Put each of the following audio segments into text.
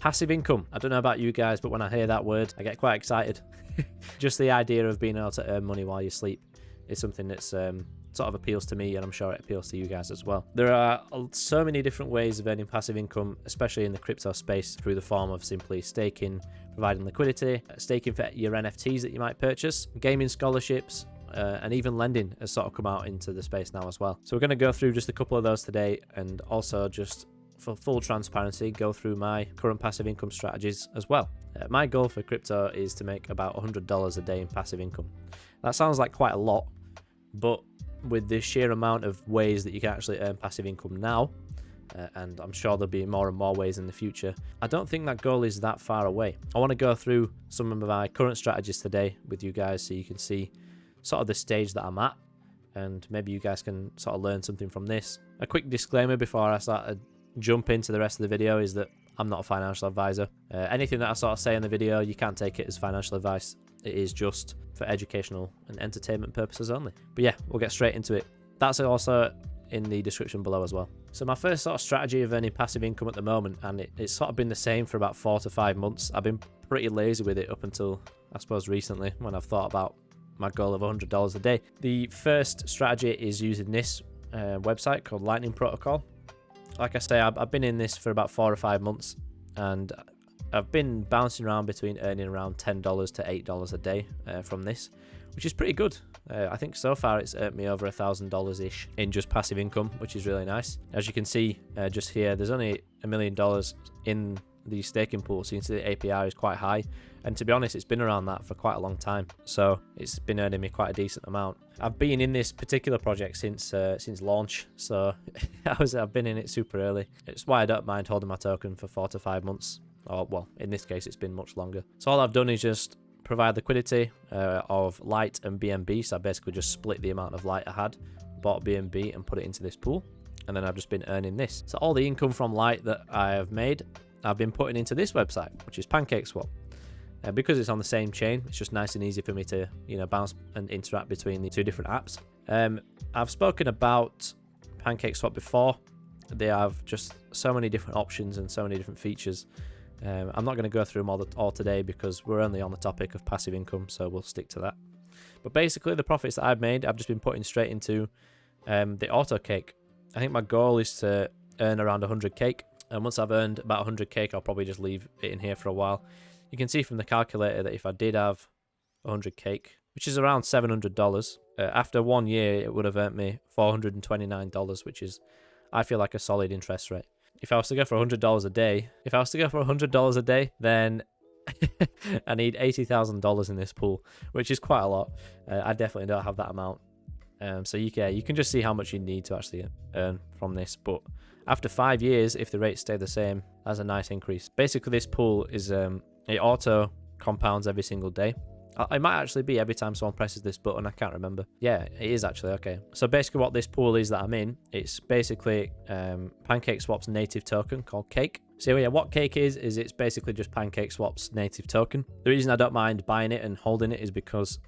Passive income. I don't know about you guys, but when I hear that word, I get quite excited. Just the idea of being able to earn money while you sleep is something that's sort of appeals to me, and I'm sure it appeals to you guys as well. There are so many different ways of earning passive income, especially in the crypto space, through the form of simply staking, providing liquidity, staking for your NFTs that you might purchase, gaming scholarships, and even lending has sort of come out into the space now as well. So we're going to go through just a couple of those today, and also just for full transparency, go through my current passive income strategies as well. My goal for crypto is to make about $100 a day in passive income. That sounds like quite a lot, but with the sheer amount of ways that you can actually earn passive income now, and I'm sure there'll be more and more ways in the future, I don't think that goal is that far away. I want to go through some of my current strategies today with you guys so you can see sort of the stage that I'm at, and maybe you guys can sort of learn something from this. A quick disclaimer before I start to jump into the rest of the video is that I'm not a financial advisor. Anything that I sort of say in the video, you can't take it as financial advice. It is just for educational and entertainment purposes only. But yeah, we'll get straight into it. That's also in the description below as well. So my first sort of strategy of earning passive income at the moment, and it's sort of been the same for about 4 to 5 months. I've been pretty lazy with it up until, I suppose, recently, when I've thought about my goal of $100 a day. The first strategy is using this website called Lightning Protocol. Like I say, I've been in this for about 4 or 5 months, and I've been bouncing around between earning around $10 to $8 a day from this, which is pretty good. I think so far it's earned me over $1,000-ish in just passive income, which is really nice. As you can see just here, there's only $1 million in the staking pool, so you can see the APR is quite high, and to be honest, it's been around that for quite a long time, so it's been earning me quite a decent amount. I've been in this particular project since launch, so I've been in it super early. It's why I don't mind holding my token for 4 to 5 months, or well, in this case it's been much longer. So all I've done is just provide liquidity of Light and BNB, so I basically just split the amount of Light I had, bought BNB and put it into this pool, and then I've just been earning this. So all the income from Light that I have made, I've been putting into this website, which is Pancakeswap. Because it's on the same chain, it's just nice and easy for me to, bounce and interact between the two different apps. I've spoken about Pancakeswap before. They have just so many different options and so many different features. I'm not going to go through them all today because we're only on the topic of passive income, so we'll stick to that. But basically, the profits that I've made, I've just been putting straight into the auto cake. I think my goal is to earn around 100 cake. And once I've earned about 100 cake, I'll probably just leave it in here for a while. You can see from the calculator that if I did have 100 cake, which is around $700, after 1 year, it would have earned me $429, which is, I feel like, a solid interest rate. If I was to go for $100 a day, then I need $80,000 in this pool, which is quite a lot. I definitely don't have that amount. So you can just see how much you need to actually earn from this. But after 5 years, if the rates stay the same, that's a nice increase. Basically, this pool is it auto compounds every single day. It might actually be every time someone presses this button. I can't remember. Yeah, it is actually. Okay. So basically what this pool is that I'm in, it's basically Pancakeswap's native token called Cake. So yeah, what Cake is it's basically just Pancakeswap's native token. The reason I don't mind buying it and holding it is because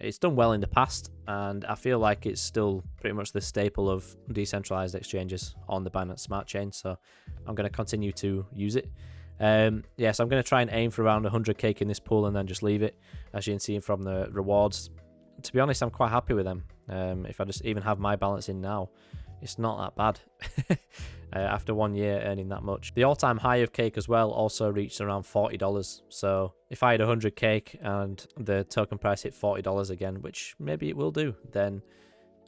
it's done well in the past, and I feel like it's still pretty much the staple of decentralized exchanges on the Binance Smart Chain, so I'm going to continue to use it. Yeah, so I'm going to try and aim for around 100 cake in this pool and then just leave it. As you can see from the rewards, to be honest, I'm quite happy with them. If I just even have my balance in now, it's not that bad. After 1 year earning that much. The all-time high of cake as well also reached around $40. So if I had 100 cake and the token price hit $40 again, which maybe it will do, then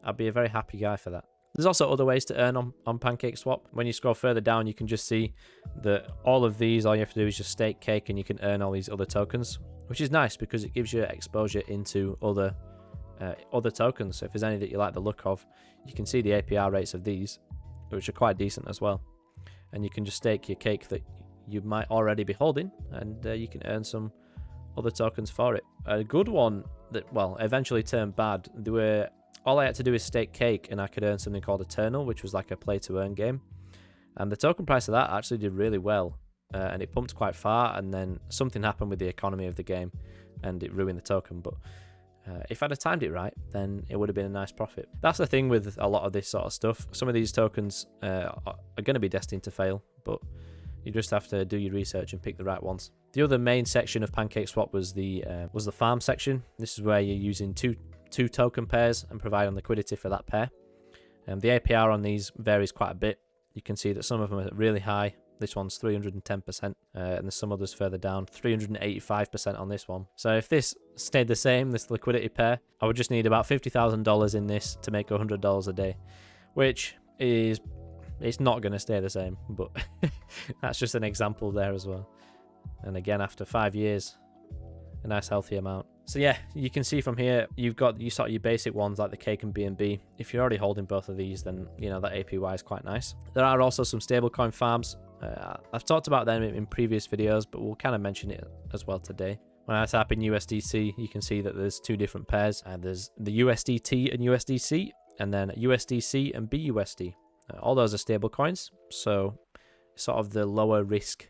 I'd be a very happy guy for that. There's also other ways to earn on Pancakeswap. When you scroll further down, you can just see that all of these, all you have to do is just stake cake and you can earn all these other tokens, which is nice because it gives you exposure into other tokens. So if there's any that you like the look of, you can see the APR rates of these, which are quite decent as well. And you can just stake your cake that you might already be holding, and you can earn some other tokens for it. A good one that, well, eventually turned bad, all I had to do is stake cake and I could earn something called Eternal, which was like a play to earn game. And the token price of that actually did really well, and it pumped quite far, and then something happened with the economy of the game and it ruined the token. But if I'd have timed it right, then it would have been a nice profit. That's the thing with a lot of this sort of stuff. Some of these tokens are going to be destined to fail, but You just have to do your research and pick the right ones. The other main section of Pancakeswap was the farm section. This is where you're using two token pairs and providing liquidity for that pair. The APR on these varies quite a bit. You can see that some of them are really high. This one's 310%, and there's some others further down, 385% on this one. So if this stayed the same, this liquidity pair, I would just need about $50,000 in this to make $100 a day, which is, it's not going to stay the same, but that's just an example there as well. And again, after 5 years, a nice healthy amount. So yeah, you can see from here, you've got sort of your basic ones like the Cake and BNB. If you're already holding both of these, then you know that APY is quite nice. There are also some stablecoin farms. I've talked about them in previous videos, but we'll kind of mention it as well today. When I type in USDC, you can see that there's two different pairs. There's the USDT and USDC, and then USDC and BUSD. All those are stable coins, so sort of the lower risk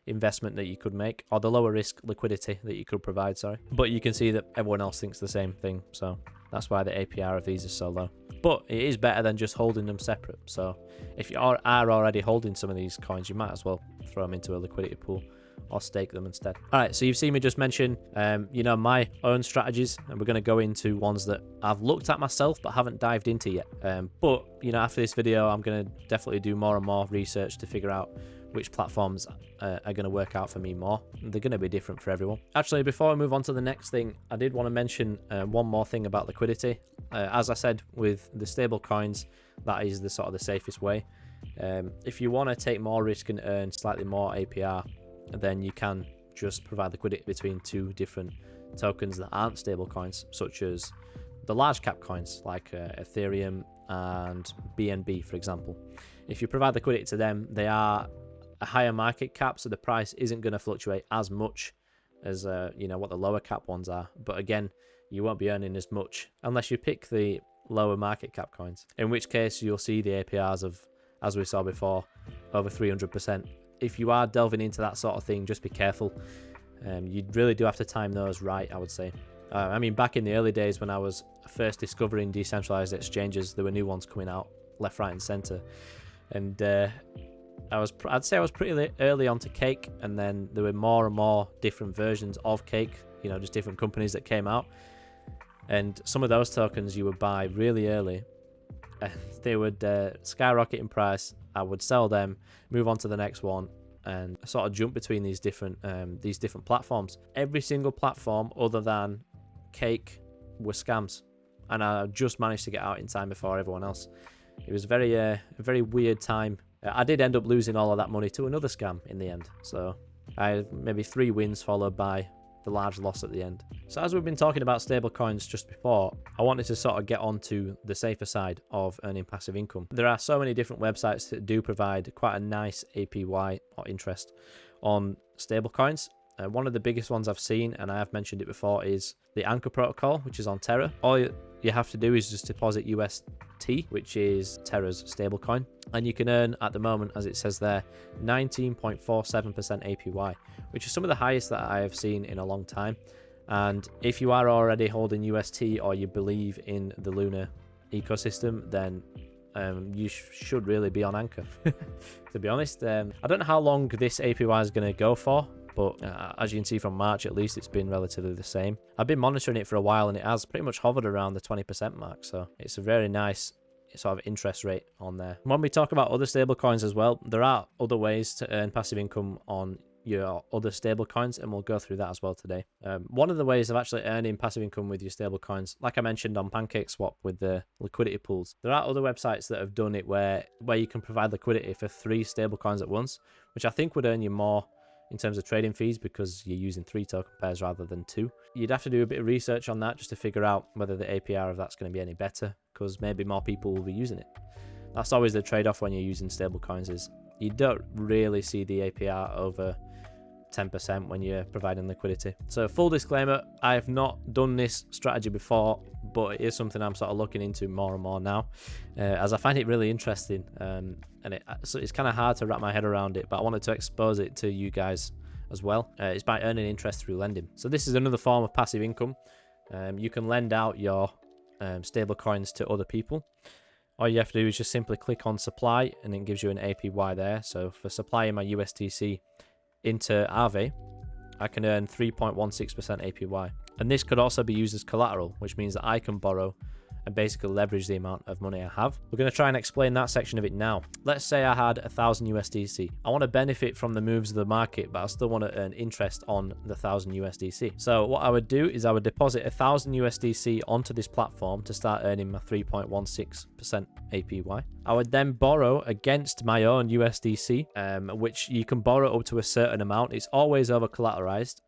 investment that you could make, or the lower risk liquidity that you could provide, sorry. But you can see that everyone else thinks the same thing, so that's why the APR of these is so low. But it is better than just holding them separate. So if you are already holding some of these coins, you might as well throw them into a liquidity pool or stake them instead. All right, so you've seen me just mention, you know, my own strategies, and we're going to go into ones that I've looked at myself but haven't dived into yet. But, you know, after this video, I'm going to definitely do more and more research to figure out which platforms are going to work out for me more. They're going to be different for everyone. Actually, before I move on to the next thing, I did want to mention one more thing about liquidity. As I said, with the stable coins, that is the sort of the safest way. If you want to take more risk and earn slightly more APR, then you can just provide liquidity between two different tokens that aren't stable coins, such as the large cap coins like Ethereum and BNB, for example. If you provide liquidity to them, they are a higher market cap, so the price isn't going to fluctuate as much as you know, what the lower cap ones are. But again, you won't be earning as much unless you pick the lower market cap coins, in which case you'll see the APRs of, as we saw before, over 300%. If you are delving into that sort of thing, just be careful. You really do have to time those right, I would say. I mean, back in the early days when I was first discovering decentralized exchanges, there were new ones coming out left, right, and center, and I'd say I was pretty early onto Cake, and then there were more and more different versions of Cake, you know, just different companies that came out. And some of those tokens you would buy really early, and they would skyrocket in price. I would sell them, move on to the next one, and sort of jump between these different platforms. Every single platform other than Cake were scams, and I just managed to get out in time before everyone else. It was a very weird time. I did end up losing all of that money to another scam in the end. So I had maybe 3 wins followed by the large loss at the end. So as we've been talking about stable coins just before, I wanted to sort of get onto the safer side of earning passive income. There are so many different websites that do provide quite a nice APY or interest on stable coins. One of the biggest ones I've seen, and I have mentioned it before, is the Anchor protocol, which is on Terra. All you have to do is just deposit UST, which is Terra's stablecoin, and you can earn, at the moment, as it says there, 19.47% APY, which is some of the highest that I have seen in a long time. And if you are already holding UST or you believe in the Luna ecosystem, then you should really be on Anchor. To be honest, I don't know how long this APY is going to go for, but as you can see from March, at least, it's been relatively the same. I've been monitoring it for a while, and it has pretty much hovered around the 20% mark, so it's a very nice sort of interest rate on there. When we talk about other stable coins as well, there are other ways to earn passive income on your other stable coins, and we'll go through that as well today. One of the ways of actually earning passive income with your stable coins, like I mentioned on Pancakeswap with the liquidity pools, there are other websites that have done it where you can provide liquidity for 3 stable coins at once, which I think would earn you more in terms of trading fees because you're using 3 token pairs rather than 2. You'd have to do a bit of research on that just to figure out whether the APR of that's going to be any better, because maybe more people will be using it. That's always the trade-off when you're using stable coins, is you don't really see the APR over 10% when you're providing liquidity. So full disclaimer, I have not done this strategy before, but it is something I'm sort of looking into more and more now, as I find it really interesting, and so it's kind of hard to wrap my head around it, but I wanted to expose it to you guys as well. It's by earning interest through lending. So this is another form of passive income. You can lend out your stable coins to other people all you have to do is just simply click on supply, and it gives you an APY there. So for supplying my USDC into Aave, I can earn 3.16% APY. And this could also be used as collateral, which means that I can borrow and basically leverage the amount of money I have. We're going to try and explain that section of it now. Let's say I had 1,000 USDC. I want to benefit from the moves of the market, but I still want to earn interest on the 1,000 USDC. So what I would do is I would deposit 1,000 USDC onto this platform to start earning my 3.16% APY. I would then borrow against my own USDC, which you can borrow up to a certain amount. It's always over collateralized.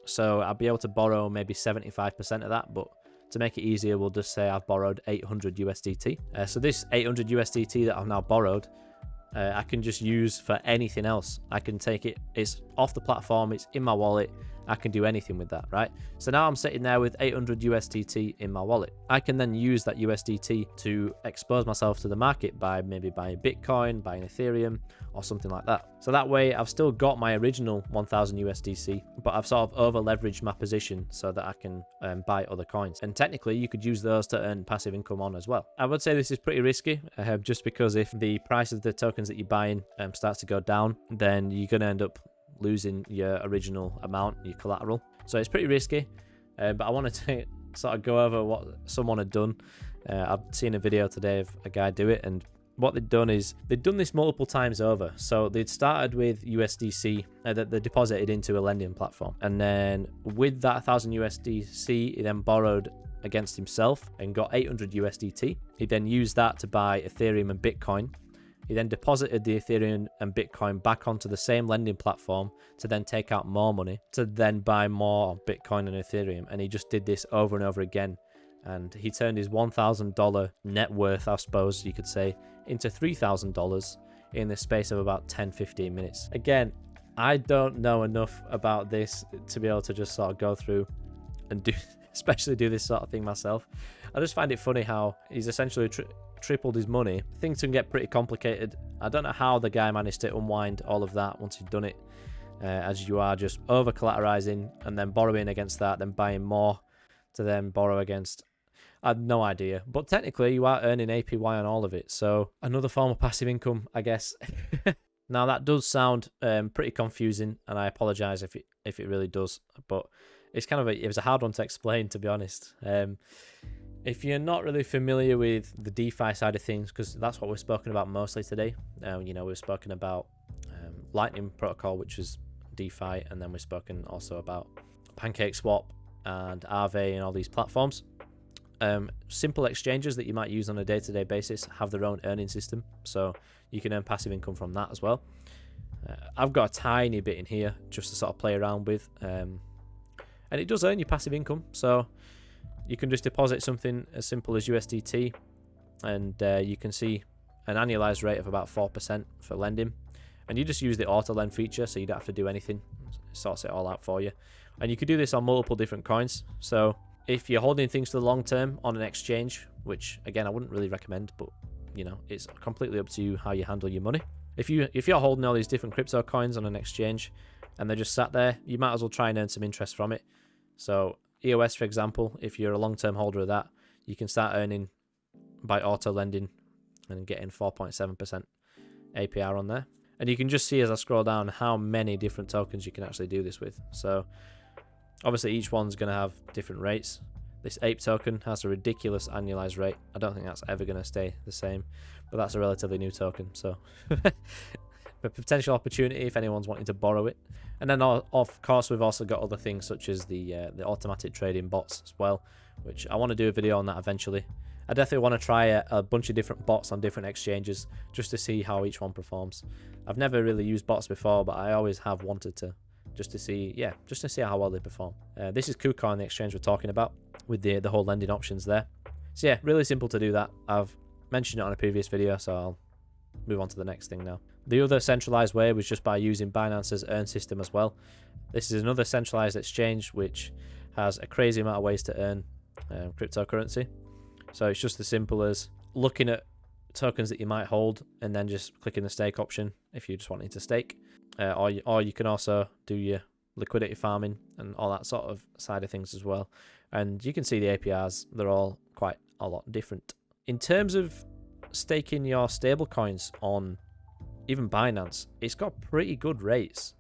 So I'll be able to borrow maybe 75% of that, but to make it easier, we'll just say I've borrowed 800 USDT. So this 800 USDT that I've now borrowed, I can just use for anything else. I can take it, it's off the platform, it's in my wallet, I can do anything with that, right? So now I'm sitting there with 800 USDT in my wallet. I can then use that USDT to expose myself to the market by maybe buying Bitcoin, buying Ethereum, or something like that. So that way I've still got my original 1000 USDC, but I've sort of over leveraged my position so that I can buy other coins. And technically you could use those to earn passive income on as well. I would say this is pretty risky, just because if the price of the tokens that you're buying starts to go down, then you're going to end up losing your original amount, your collateral. So it's pretty risky, but I wanted to sort of go over what someone had done. I've seen a video today of a guy do it, and what they'd done is they'd done this multiple times over. So they'd started with USDC that they deposited into a lending platform, and then with that 1,000 USDC he then borrowed against himself and got 800 USDT. He then used that to buy Ethereum and Bitcoin. He then deposited the Ethereum and Bitcoin back onto the same lending platform to then take out more money to then buy more Bitcoin and Ethereum. And he just did this over and over again. And he turned his $1,000 net worth, I suppose you could say, into $3,000 in the space of about 10-15 minutes. Again, I don't know enough about this to be able to just sort of go through and do, especially do this sort of thing myself. I just find it funny how he's essentially tripled his money. Things can get pretty complicated. I don't know how the guy managed to unwind all of that once he'd done it, as you are just over collateralizing and then borrowing against that, then buying more to then borrow against. I have no idea, but technically you are earning APY on all of it, so another form of passive income, I guess. Now that does sound pretty confusing, and I apologize if it really does, but it's kind of it was a hard one to explain, to be honest. If you're not really familiar with the DeFi side of things, because that's what we've spoken about mostly today, we've spoken about Lightning Protocol, which is DeFi, and then we've spoken also about Pancakeswap and Aave and all these platforms. Simple exchanges that you might use on a day-to-day basis have their own earning system, so you can earn passive income from that as well. I've got a tiny bit in here just to sort of play around with, and it does earn you passive income. So you can just deposit something as simple as USDT, and you can see an annualized rate of about 4% for lending. And you just use the auto lend feature, so you don't have to do anything. It sorts it all out for you. And you can do this on multiple different coins. So if you're holding things for the long term on an exchange, which again I wouldn't really recommend, but it's completely up to you how you handle your money. If you're holding all these different crypto coins on an exchange and they're just sat there, you might as well try and earn some interest from it. So EOS, for example, if you're a long-term holder of that, you can start earning by auto lending and getting 4.7% APR on there. And you can just see as I scroll down how many different tokens you can actually do this with. So obviously each one's going to have different rates. This ape token has a ridiculous annualized rate. I don't think that's ever going to stay the same, but that's a relatively new token, so a potential opportunity if anyone's wanting to borrow it. And then of course we've also got other things such as the automatic trading bots as well, which I want to do a video on that eventually. I definitely want to try a bunch of different bots on different exchanges just to see how each one performs. I've never really used bots before, but I always have wanted to, just to see how well they perform. This is Kucoin, the exchange we're talking about, with the whole lending options there. So yeah, really simple to do that. I've mentioned it on a previous video, so I'll move on to the next thing now. The other centralized way was just by using Binance's earn system as well. This is another centralized exchange which has a crazy amount of ways to earn cryptocurrency. So it's just as simple as looking at tokens that you might hold and then just clicking the stake option if you're just wanting to stake. Or you can also do your liquidity farming and all that sort of side of things as well. And you can see the APRs, they're all quite a lot different. In terms of staking your stable coins on even Binance, it's got pretty good rates.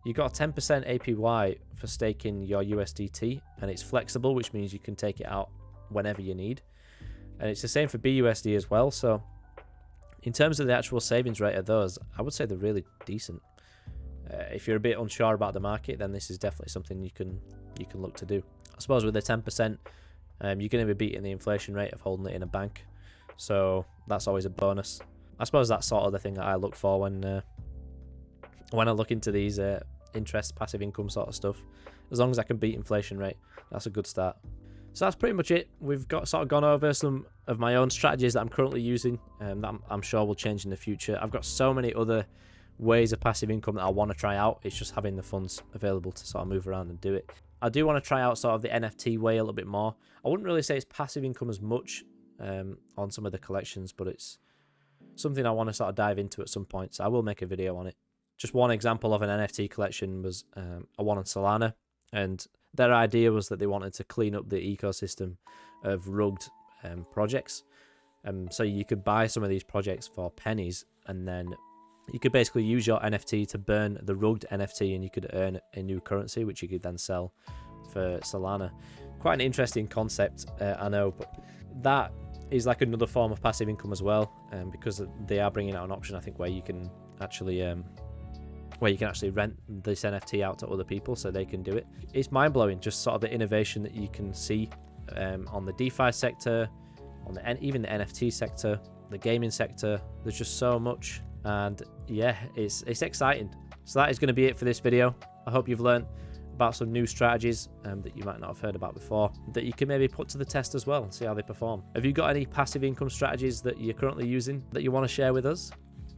You got 10% APY for staking your USDT, and it's flexible, which means you can take it out whenever you need. And it's the same for BUSD as well. So in terms of the actual savings rate of those, I would say they're really decent. If you're a bit unsure about the market, then this is definitely something you can look to do. I suppose with the 10%, you're going to be beating the inflation rate of holding it in a bank, so that's always a bonus. I suppose that's sort of the thing that I look for when I look into these interest, passive income sort of stuff. As long as I can beat inflation rate, that's a good start. So that's pretty much it. We've got sort of gone over some of my own strategies that I'm currently using, that I'm sure will change in the future. I've got so many other ways of passive income that I want to try out. It's just having the funds available to sort of move around and do it. I do want to try out sort of the NFT way a little bit more. I wouldn't really say it's passive income as much on some of the collections, but it's something I want to sort of dive into at some point, so I will make a video on it. Just one example of an NFT collection was a one on Solana, and their idea was that they wanted to clean up the ecosystem of rugged projects. So you could buy some of these projects for pennies, and then you could basically use your NFT to burn the rugged NFT, and you could earn a new currency, which you could then sell for Solana. Quite an interesting concept, I know, but that is like another form of passive income as well, because they are bringing out an option, I think, where you can actually rent this NFT out to other people so they can do it. It's mind-blowing, just sort of the innovation that you can see on the DeFi sector, on even the NFT sector, the gaming sector. There's just so much, and yeah, it's exciting. So that is going to be it for this video. I hope you've learned about some new strategies that you might not have heard about before, that you can maybe put to the test as well and see how they perform. Have you got any passive income strategies that you're currently using that you want to share with us?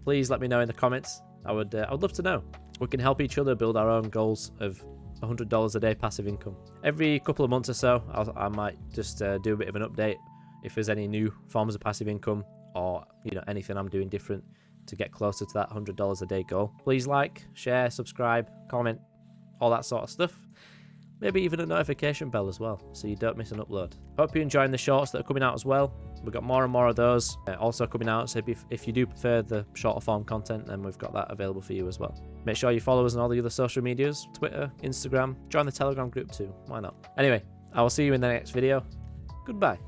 Please let me know in the comments. I would love to know. We can help each other build our own goals of $100 a day passive income. Every couple of months or so, I might just do a bit of an update if there's any new forms of passive income, or anything I'm doing different to get closer to that $100 a day goal. Please like, share, subscribe, comment, all that sort of stuff. Maybe even a notification bell as well, so you don't miss an upload. Hope you're enjoying the shorts that are coming out as well. We've got more and more of those also coming out, so if you do prefer the shorter form content, then we've got that available for you as well. Make sure you follow us on all the other social medias, Twitter, Instagram, join the Telegram group too, why not? Anyway, I will see you in the next video. Goodbye.